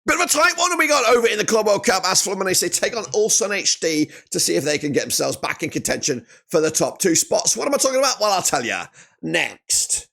Bit of a tight one we got over in the Club World Cup as Fluminense take on Ulsan HD to see if they can get themselves back in contention for the top 2 spots. What am I talking about? Well, I'll tell you next.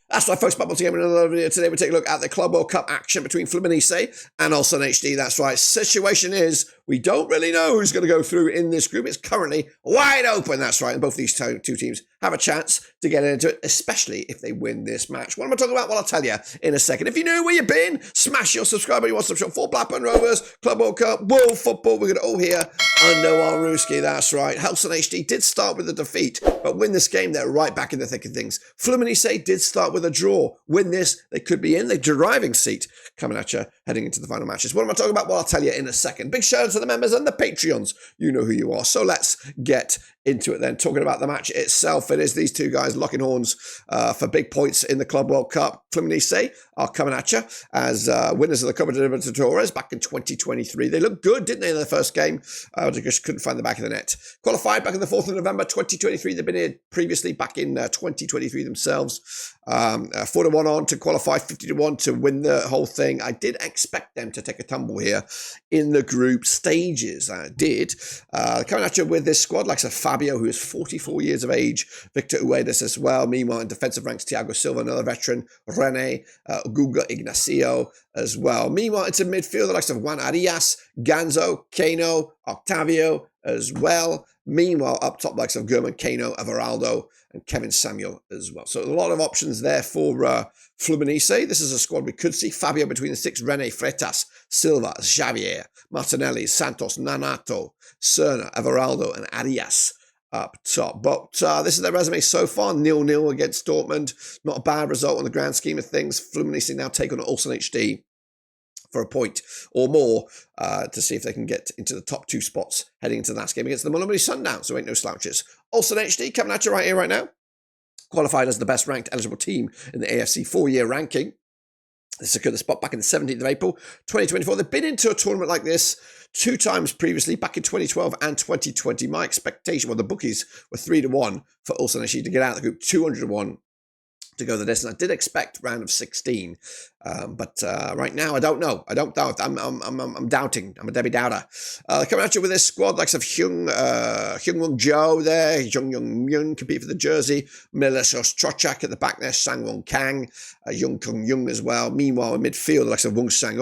That's right, folks. Back once again in another video. Today we take a look at the Club World Cup action between Fluminense and Ulsan HD. That's right. Situation is we don't really know who's going to go through in this group. It's currently wide open. That's right. And both these two teams have a chance to get into it, especially if they win this match. What am I talking about? Well, I'll tell you in a second. If you know where you've been, smash your subscribe button. You want to subscribe for Blackburn Rovers, Club World Cup, World Football. We're going to all hear under our Ruski. That's right. Ulsan HD did start with a defeat, but win this game, they're right back in the thick of things. Fluminense did start with a draw. Win this, they could be in the driving seat coming at you heading into the final matches. What am I talking about? Well, I'll tell you in a second. Big shout out to the members and the Patreons. You know who you are. So let's get into it then. Talking about the match itself, it is these two guys locking horns for big points in the Club World Cup. Fluminense are coming at you as winners of the Copa Libertadores back in 2023. They looked good, didn't they, in their first game? They just couldn't find the back of the net. Qualified back on the 4th of November 2023. They've been here previously back in 2023 themselves. 4-1 on to qualify, 50-1 to win the whole thing. I did expect them to take a tumble here in the group stages. I did. Coming at you with this squad, like Fabio, who is 44 years of age, Victor Uedas as well. Meanwhile, in defensive ranks, Thiago Silva, another veteran, Rene, Guga Ignacio as well. Meanwhile, it's a midfield, the likes of Juan Arias, Ganzo, Kano, Octavio as well. Meanwhile, up top, likes of German, Kano, Everaldo, and Kevin Samuel as well. So a lot of options there for Fluminense. This is a squad we could see. Fabio between the 6, Rene, Freitas, Silva, Xavier, Martinelli, Santos, Nanato, Serna, Everaldo, and Arias up top. But this is their resume so far. 0-0 against Dortmund. Not a bad result in the grand scheme of things. Fluminense now take on Ulsan HD for a point or more to see if they can get into the top 2 spots heading into the last game against the Mamelodi Sundowns, so ain't no slouches. Ulsan HD coming at you right here, right now. Qualified as the best ranked eligible team in the AFC 4-year ranking. They secured the spot back in the 17th of April, 2024. They've been into a tournament like this 2 times previously, back in 2012 and 2020. My expectation, well, the bookies were 3-1 for Ulsan HD to get out of the group, 201 to go the distance. I did expect round of 16, but right now I don't know. I don't doubt. I'm doubting. I'm a Debbie Doubter. Coming at you with this squad, likes of Hyung Won Jo there, Jung Young Myun compete for the jersey, Milos Trochak at the back there, Sang Won Kang, Jung Kung Jung as well. Meanwhile, in midfield, likes of Wong Sang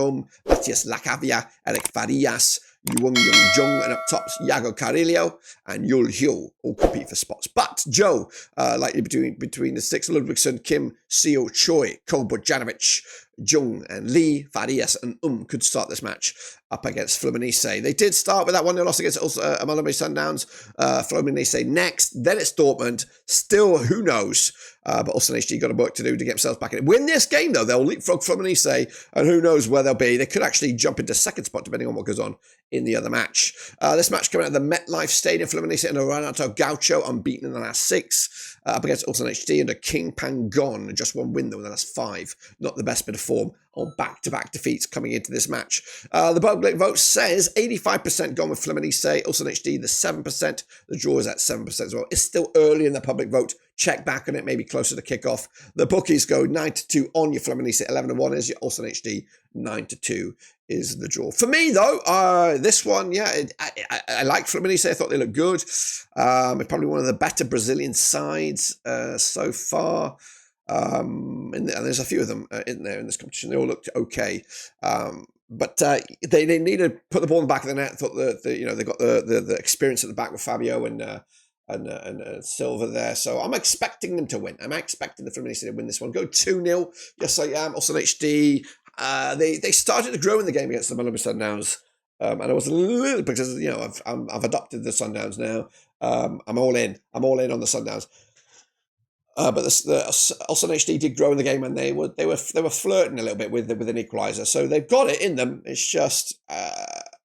Matias Lacavia, Eric Farias, Yuang Yung Jung, and up top, Yago Carillo and Yul Hyo all compete for spots. But Joe, likely between the 6, Ludwigson, Kim, Seo Choi, Ko Bojanovic, Jung and Lee, Farias and could start this match up against Fluminense. They did start with that 1-0 loss against Mamelodi Sundowns. Fluminense next, then it's Dortmund. Still, who knows? But Ulsan HD got a work to do to get themselves back in it. Win this game, though, they'll leapfrog Fluminense, and who knows where they'll be. They could actually jump into second spot, depending on what goes on in the other match. This match coming out of the MetLife Stadium, Fluminense and Renato Gaucho, unbeaten in the last 6. Up against Ulsan HD under King Pangon, just 1 win, though, in the last 5. Not the best bit of form on back-to-back defeats coming into this match. The public vote says 85% gone with Fluminense, Ulsan HD the 7%. The draw is at 7% as well. It's still early in the public vote. Check back on it, maybe closer to kickoff. The bookies go 9-2 on your Fluminense, 11-1 is your Ulsan HD, 9-2 is the draw. For me, though, this one, yeah, I like Fluminense. I thought they looked good. It's probably one of the better Brazilian sides so far. And there's a few of them in there in this competition. They all looked okay. But they need to put the ball in the back of the net. I thought they got the experience at the back with Fabio and Silva there. So I'm expecting them to win. I'm expecting the Fluminense to win this one. Go 2-0. Yes, I am. Ulsan HD. They started to grow in the game against the Mamelodi Sundowns. And I was a little, because I've adopted the Sundowns now. I'm all in. I'm all in on the Sundowns. But the Ulsan HD did grow in the game, and they were flirting a little bit with an equaliser. So they've got it in them. It's just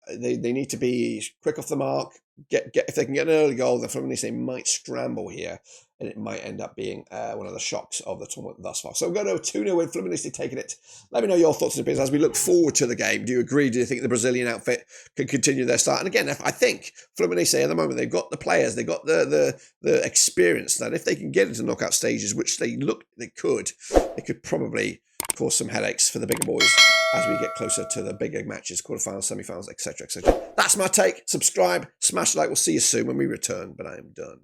they need to be quick off the mark, if they can get an early goal, then Fluminense might scramble here, and it might end up being one of the shocks of the tournament thus far. So I'm going to 2-0 win, Fluminense taking it. Let me know your thoughts and opinions as we look forward to the game. Do you agree? Do you think the Brazilian outfit can continue their start? And again, I think Fluminense at the moment, they've got the players, they've got the experience that if they can get into knockout stages, which they could probably cause some headaches for the bigger boys as we get closer to the bigger matches, quarterfinals, semi-finals, etc., etc. That's my take. Subscribe, smash like. We'll see you soon when we return, but I am done.